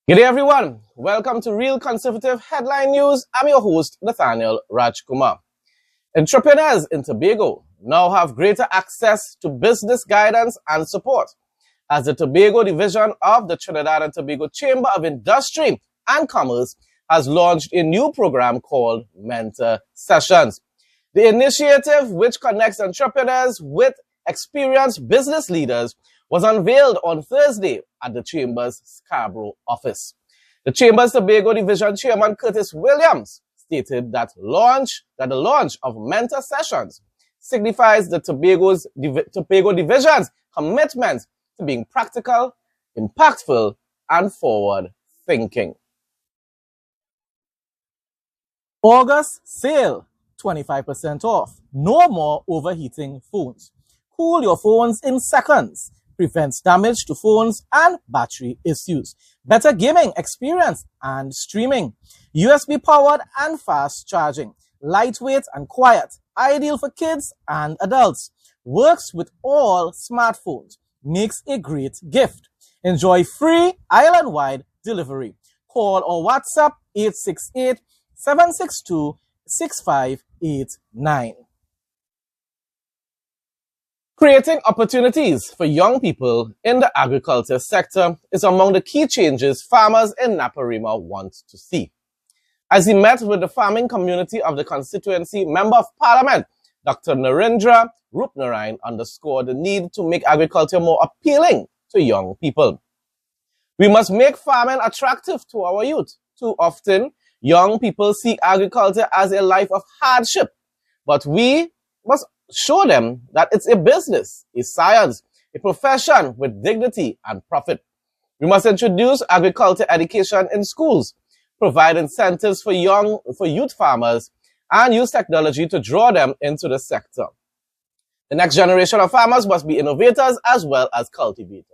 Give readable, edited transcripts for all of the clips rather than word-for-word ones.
Good day, everyone. Welcome to Real Conservative Headline News. I'm your host, Nathaniel Rajkumar. Entrepreneurs in Tobago now have greater access to business guidance and support as the Tobago division of the Trinidad and Tobago Chamber of Industry and Commerce has launched a new program called Mentor Sessions. The initiative, which connects entrepreneurs with experienced business leaders, was unveiled on Thursday at the Chamber's Scarborough office. The Chamber's Tobago Division Chairman Curtis Williams stated that the launch of Mentor Sessions signifies the Tobago Division's commitment to being practical, impactful, and forward-thinking. August sale, 25% off. No more overheating phones. Cool your phones in seconds. Prevents damage to phones and battery issues. Better gaming experience and streaming. USB powered and fast charging. Lightweight and quiet. Ideal for kids and adults. Works with all smartphones. Makes a great gift. Enjoy free island-wide delivery. Call or WhatsApp 868-762-6589. Creating opportunities for young people in the agriculture sector is among the key changes farmers in Naparima want to see. As he met with the farming community of the constituency, Member of Parliament Dr. Narendra Rupnarayan underscored the need to make agriculture more appealing to young people. We must make farming attractive to our youth. Too often, young people see agriculture as a life of hardship, but we must show them that it's a business, a science, a profession with dignity and profit. We must introduce agriculture education in schools, provide incentives for youth farmers, and use technology to draw them into the sector. The next generation of farmers must be innovators as well as cultivators.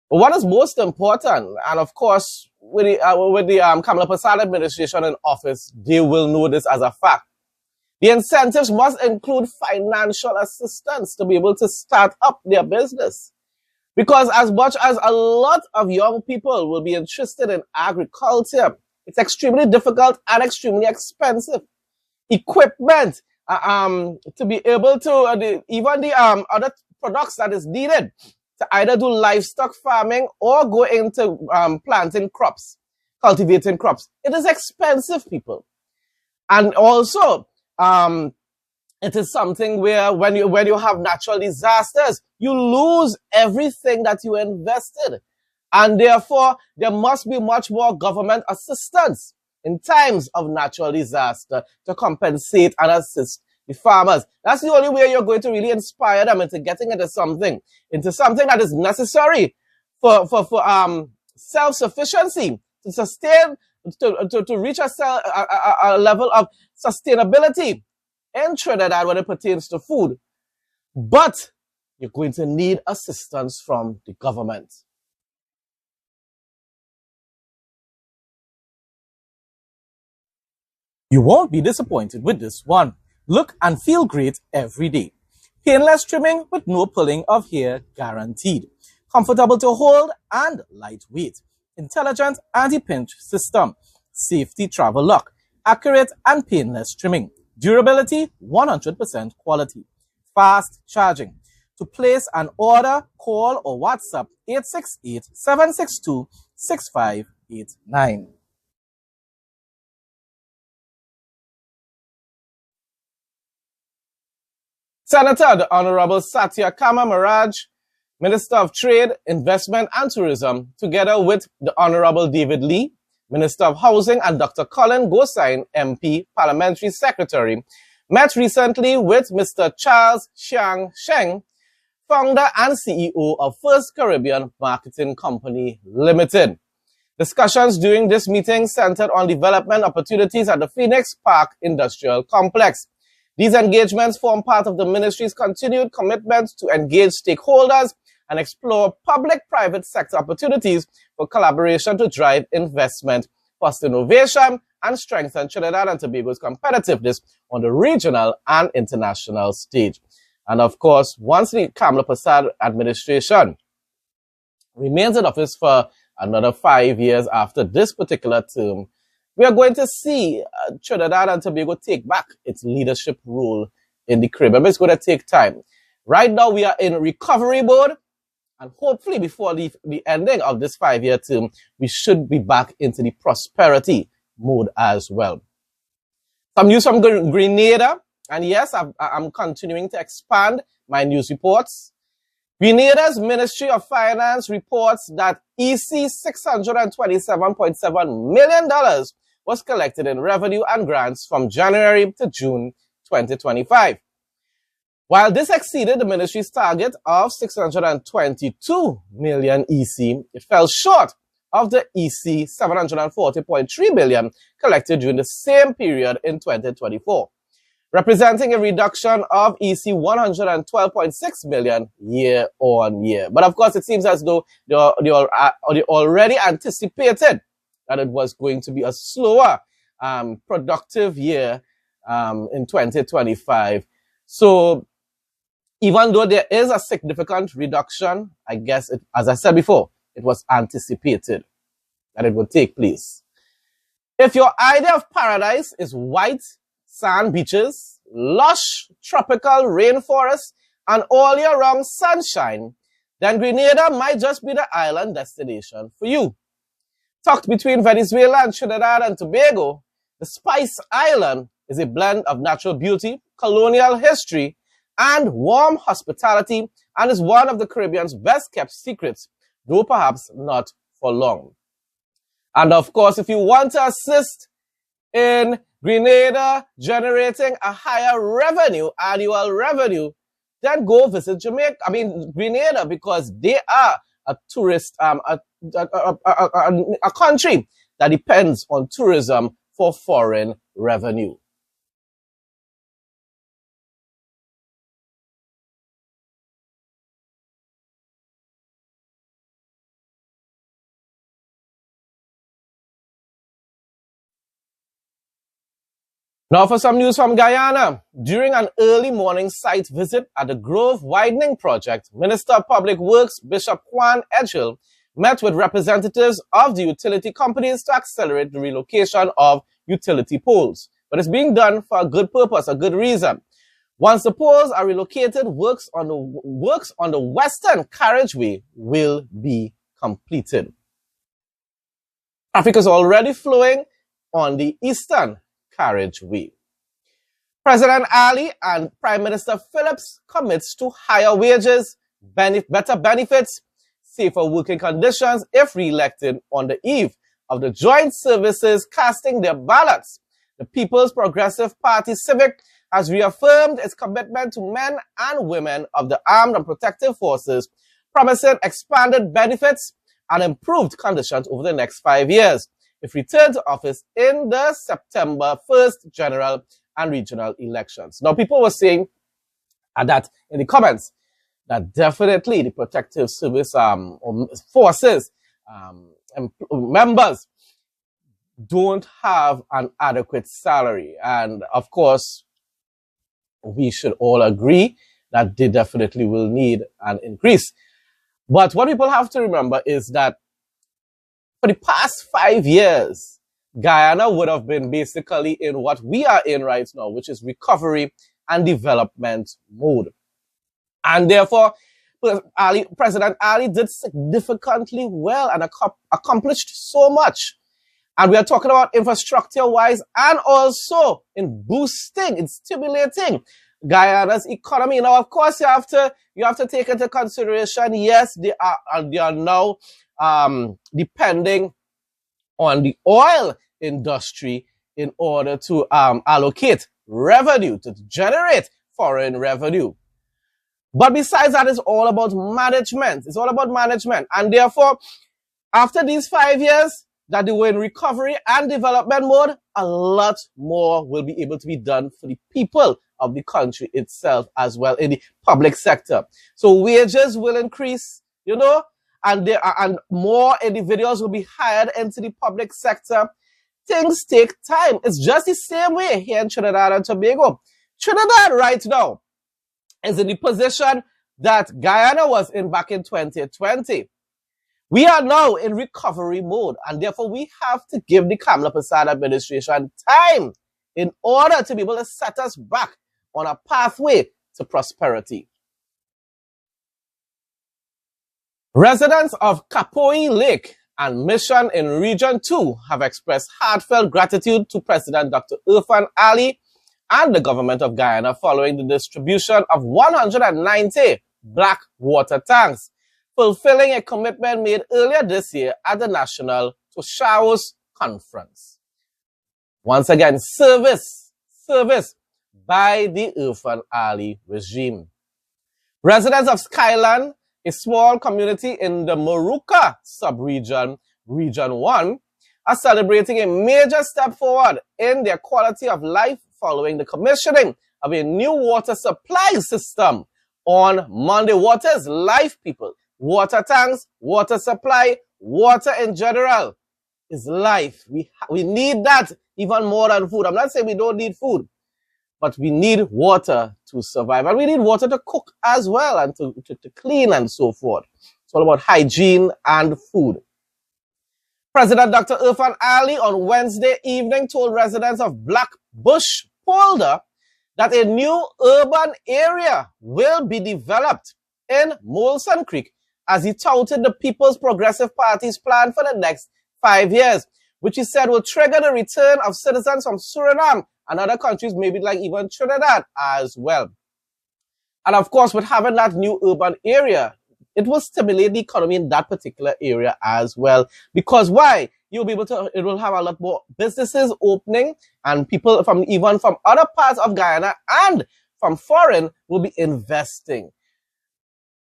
But what is most important, and of course, with the Kamala Prasad administration in office, they will know this as a fact. The incentives must include financial assistance to be able to start up their business. Because as much as a lot of young people will be interested in agriculture, it's extremely difficult and extremely expensive. Equipment, to be able to, even the other products that is needed to either do livestock farming or go into planting crops, cultivating crops. It is expensive, people. And also, it is something where when you have natural disasters, you lose everything that you invested. And therefore, there must be much more government assistance in times of natural disaster to compensate and assist the farmers. That's the only way you're going to really inspire them into getting into something that is necessary for self-sufficiency, to sustain, to reach a level of sustainability in Trinidad when it pertains to food. But you're going to need assistance from the government. You won't be disappointed with this one. Look and feel great every day. Painless trimming with no pulling of hair guaranteed. Comfortable to hold and lightweight. Intelligent anti-pinch system. Safety travel lock. Accurate and painless trimming. Durability, 100% quality. Fast charging. To place an order, call or WhatsApp 868-762-6589. Senator, the Honorable Satyakama Maraj, Minister of Trade, Investment and Tourism, together with the Honorable David Lee, Minister of Housing, and Dr. Colin Gosain, MP, Parliamentary Secretary, met recently with Mr. Charles Chiang Sheng, founder and CEO of First Caribbean Marketing Company Limited. Discussions during this meeting centered on development opportunities at the Phoenix Park Industrial Complex. These engagements form part of the ministry's continued commitment to engage stakeholders and explore public-private sector opportunities for collaboration to drive investment, foster innovation, and strengthen Trinidad and Tobago's competitiveness on the regional and international stage. And of course, once the Kamala Prasad administration remains in office for another 5 years after this particular term, we are going to see Trinidad and Tobago take back its leadership role in the Caribbean. But it's going to take time. Right now, we are in recovery mode, and hopefully before the ending of this 5-year term, we should be back into the prosperity mode as well. Some news from Grenada, and yes, I'm continuing to expand my news reports. Grenada's Ministry of Finance reports that EC $627.7 million was collected in revenue and grants from January to June 2025. While this exceeded the ministry's target of 622 million EC, it fell short of the EC 740.3 billion collected during the same period in 2024, representing a reduction of EC 112.6 million year on year. But of course, it seems as though they already anticipated that it was going to be a slower, productive year in 2025. So even though there is a significant reduction, I guess, as I said before, it was anticipated that it would take place. If your idea of paradise is white sand beaches, lush tropical rainforests, and all year round sunshine, then Grenada might just be the island destination for you. Tucked between Venezuela and Trinidad and Tobago, the Spice Island is a blend of natural beauty, colonial history, and warm hospitality, and is one of the Caribbean's best kept secrets, though perhaps not for long. And of course, if you want to assist in Grenada generating a higher revenue, annual revenue, then go visit Grenada, because they are a tourist, a country that depends on tourism for foreign revenue. Now for some news from Guyana. During an early morning site visit at the Grove Widening Project, Minister of Public Works Bishop Juan Edgehill met with representatives of the utility companies to accelerate the relocation of utility poles. But it's being done for a good purpose, a good reason. Once the poles are relocated, works on the Western Carriageway will be completed. Traffic is already flowing on the Eastern Carriageway. President Ali and Prime Minister Phillips commits to higher wages, better benefits, safer working conditions if re-elected on the eve of the joint services casting their ballots. The People's Progressive Party Civic has reaffirmed its commitment to men and women of the armed and protective forces, promising expanded benefits and improved conditions over the next 5 years, if returned to office in the September 1st general and regional elections. Now, people were saying that in the comments that definitely the protective service forces members don't have an adequate salary. And of course, we should all agree that they definitely will need an increase. But what people have to remember is that for the past 5 years, Guyana would have been basically in what we are in right now, which is recovery and development mode. And therefore, President Ali did significantly well and accomplished so much. And we are talking about infrastructure-wise and also in boosting, in stimulating Guyana's economy. Now, of course, you have to take into consideration, yes, they are now depending on the oil industry in order to allocate revenue, to generate foreign revenue. But besides that, it's all about management. It's all about management. And therefore, after these 5 years that they were in recovery and development mode, a lot more will be able to be done for the people of the country itself as well in the public sector. So wages will increase, and more individuals will be hired into the public sector. Things take time. It's just the same way here in Trinidad and Tobago. Trinidad right now is in the position that Guyana was in back in 2020. We are now in recovery mode, and therefore we have to give the Kamla Persad administration time in order to be able to set us back on a pathway to prosperity. Residents of Kapoi Lake and Mission in Region 2 have expressed heartfelt gratitude to President Dr. Irfaan Ali and the government of Guyana following the distribution of 190 black water tanks, fulfilling a commitment made earlier this year at the National Tushaus Conference. Once again, service by the Irfaan Ali regime. Residents of Skyland, a small community in the Moruca sub-region, Region 1, are celebrating a major step forward in their quality of life following the commissioning of a new water supply system on Monday. Water is life, people. Water tanks, water supply, water in general is life. We need that even more than food. I'm not saying we don't need food, but we need water to survive. And we need water to cook as well and to clean and so forth. It's all about hygiene and food. President Dr. Irfaan Ali on Wednesday evening told residents of Black Bush Polder that a new urban area will be developed in Molson Creek as he touted the People's Progressive Party's plan for the next 5 years, which he said will trigger the return of citizens from Suriname and other countries, maybe like even Trinidad as well. And of course, with having that new urban area, it will stimulate the economy in that particular area as well. Because why? You'll be able to, it will have a lot more businesses opening, and people from even from other parts of Guyana and from foreign will be investing.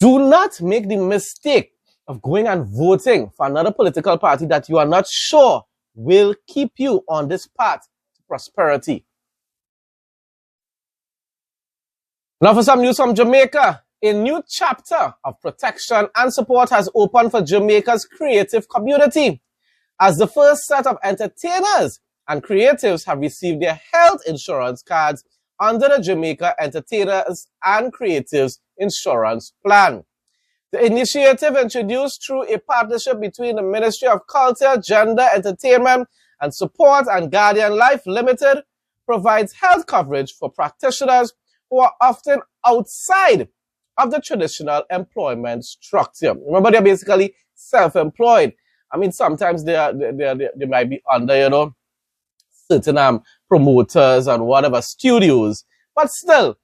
Do not make the mistake of going and voting for another political party that you are not sure will keep you on this path to prosperity. Now for some news from Jamaica. A new chapter of protection and support has opened for Jamaica's creative community, as the first set of entertainers and creatives have received their health insurance cards under the Jamaica Entertainers and Creatives Insurance Plan. The initiative, introduced through a partnership between the Ministry of Culture, Gender, Entertainment and Support and Guardian Life Limited, provides health coverage for practitioners who are often outside of the traditional employment structure. Remember, they're basically self-employed. I mean, sometimes they might be under, certain promoters and whatever studios, but still,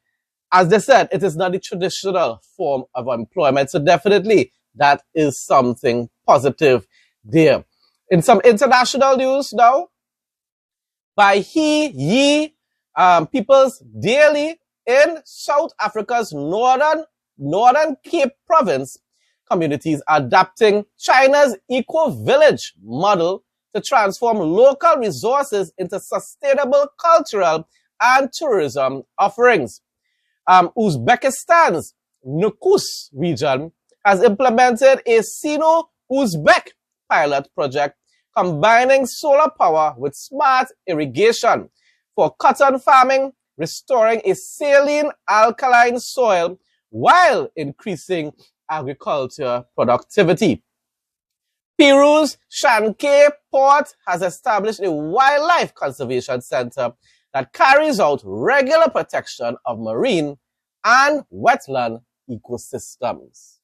as they said, it is not the traditional form of employment. So definitely that is something positive there. In some international news now, by People's Daily in South Africa's Northern Cape Province, communities are adapting China's eco-village model to transform local resources into sustainable cultural and tourism offerings. Uzbekistan's Nukus region has implemented a Sino-Uzbek pilot project combining solar power with smart irrigation for cotton farming, restoring a saline alkaline soil while increasing agriculture productivity. Peru's Shanxi port has established a wildlife conservation center that carries out regular protection of marine and wetland ecosystems.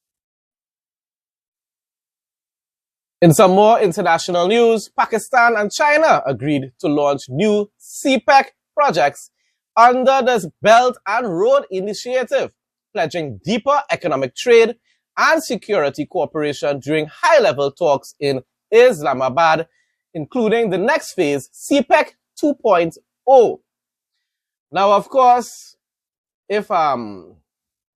In some more international news, Pakistan and China agreed to launch new CPEC projects under the Belt and Road Initiative, pledging deeper economic trade and security cooperation during high-level talks in Islamabad, including the next phase, CPEC 2.0. Now, of course, if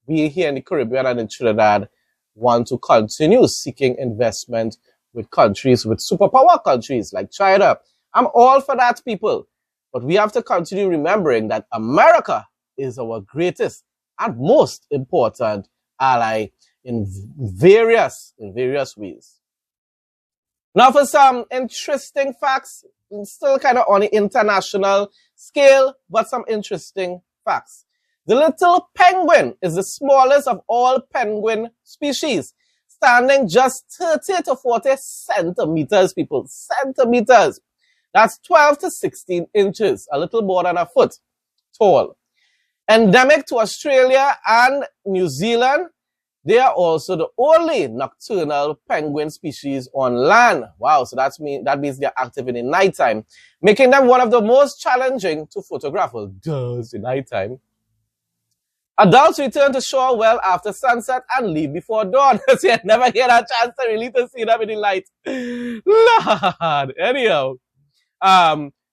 we here in the Caribbean and in Trinidad want to continue seeking investment with countries, with superpower countries like China, I'm all for that, people. But we have to continue remembering that America is our greatest and most important ally in various ways. Now for some interesting facts, still kind of on the international scale, but some interesting facts. The little penguin is the smallest of all penguin species, standing just 30 to 40 centimeters, people. Centimeters. That's 12 to 16 inches, a little more than a foot tall. Endemic to Australia and New Zealand, they are also the only nocturnal penguin species on land. Wow, so that means they're active in the nighttime, making them one of the most challenging to photograph. Well, does in nighttime. Adults return to shore well after sunset and leave before dawn. So you never get a chance to really to see them in the light. Lord. Anyhow,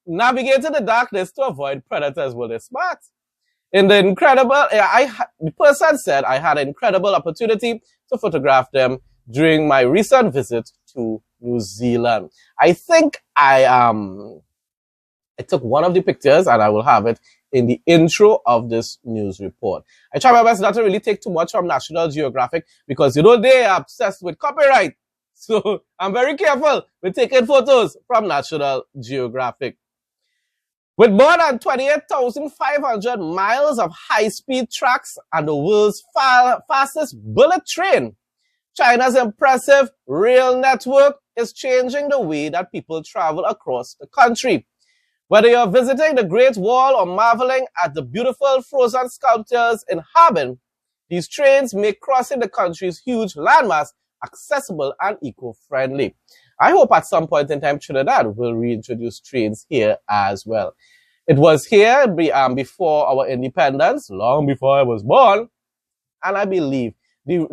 navigating the darkness to avoid predators. Well, they're smart. In the incredible, the person said I had an incredible opportunity to photograph them during my recent visit to New Zealand. I think I took one of the pictures and I will have it in the intro of this news report. I try my best not to really take too much from National Geographic because, you know, they are obsessed with copyright. So I'm very careful with taking photos from National Geographic. With more than 28,500 miles of high-speed tracks and the world's fastest bullet train, China's impressive rail network is changing the way that people travel across the country. Whether you're visiting the Great Wall or marveling at the beautiful frozen sculptures in Harbin, these trains make crossing the country's huge landmass accessible and eco-friendly. I hope at some point in time Trinidad will reintroduce trains here as well. It was here before our independence, long before I was born, and I believe the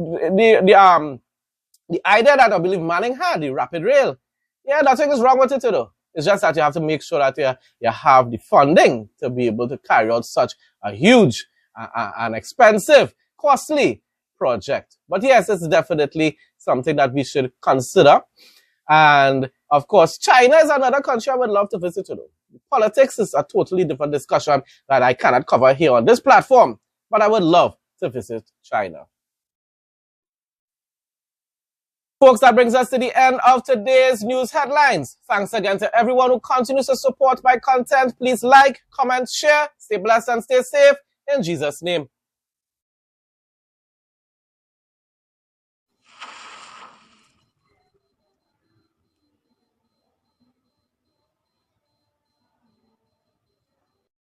idea that I believe Manning had, the rapid rail, yeah, nothing is wrong with it, you know. It's just that you have to make sure that you have the funding to be able to carry out such a huge and expensive, costly project. But yes, it's definitely something that we should consider. And of course, China is another country I would love to visit. You know. Politics is a totally different discussion that I cannot cover here on this platform, but I would love to visit China. Folks, that brings us to the end of today's news headlines. Thanks again to everyone who continues to support my content. Please like, comment, share, stay blessed and stay safe in Jesus' name.